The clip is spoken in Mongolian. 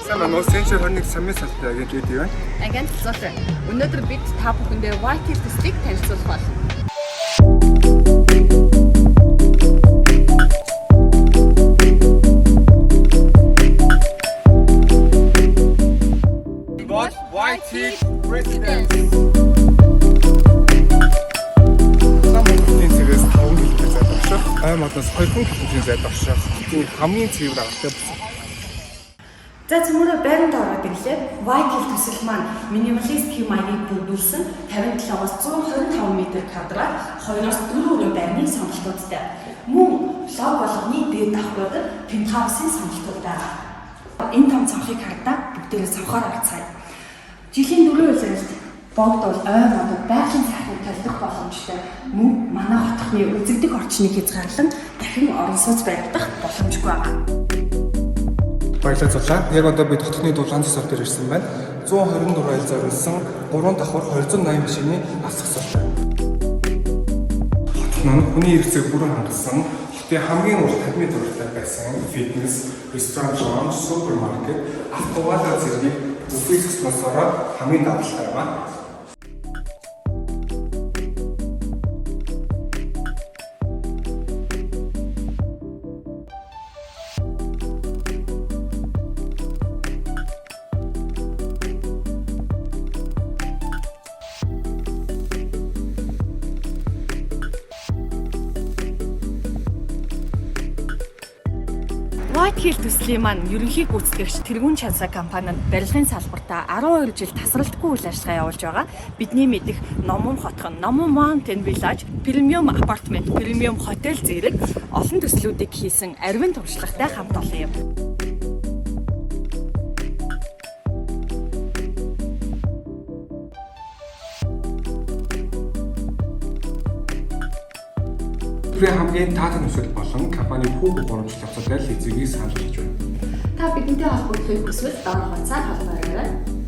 Сайн байна уу? Сенчер 21 самын салбар агент гэдэг байна. Агент зоолтой. Өнөөдөр бид та бүхэндээ White Hill төслийг танилцуулах болно. White Hill Residence. Цэгээс 5 км зайдагших, аймагаас 2 км зайдагших хамгийн цэвэр аргатай болсон. За цөмөрөө байранд ороод ирлээ. White Hill төсөл маань минималист хэм маягийг бүрдүүлсэн 57-аас 125 м квадрат 2-оос 4 өрөө байрны сонголтуудтай. Мөн лог болгоны дээд давхрууд пентхаусын сонголтууд байгаа. Энэ том цонхыг хардаа бүгдээрээ цонхоор арцгаая. Жилийн 4 улирлт богд бол ой модод байгалийн сайхныг толдох боломжтой. Мөн манай хотхны үзэгдэх орчныг хязгаарлан дахин орон сууц баригдах боломжгүй байна. Баярлалаа зулаа. Яг одоо бид хотхны дулаан засал дээр ирсэн байна. 124 айл зориулсан 3 давхар 280 машины авсгасалтай. Хотхон нь хүний хэрэгцээг бүрэн хангасан хотын хамгийн урт хадмын зурагтай байсан фитнес, ресторан, супермаркет, автоваза зэрэг бүфет спонсороор хамгийн давталтай байна. White Hill төслийн маань ерөнхий гүйцэтгэгч Тэргүүн Чансаа компанид барилгын салбартаа 12 жил тасралтгүй үйл ажиллагаа явуулж байгаа. Бидний мэдих Номон хотхон, Номон Mountain Village, премиум апартмент, премиум хотел зэрэг олон төслүүдийг хийсэн арвин туршлагатай хамт олон юм. Хамгийн таатай нөхцөл болон компани хүүхд гурамжлах асуудал эзэгийг санал болгож байна. Та бидэнтэй холбогдохыг хүсвэл доор хуудасаар холбоорой.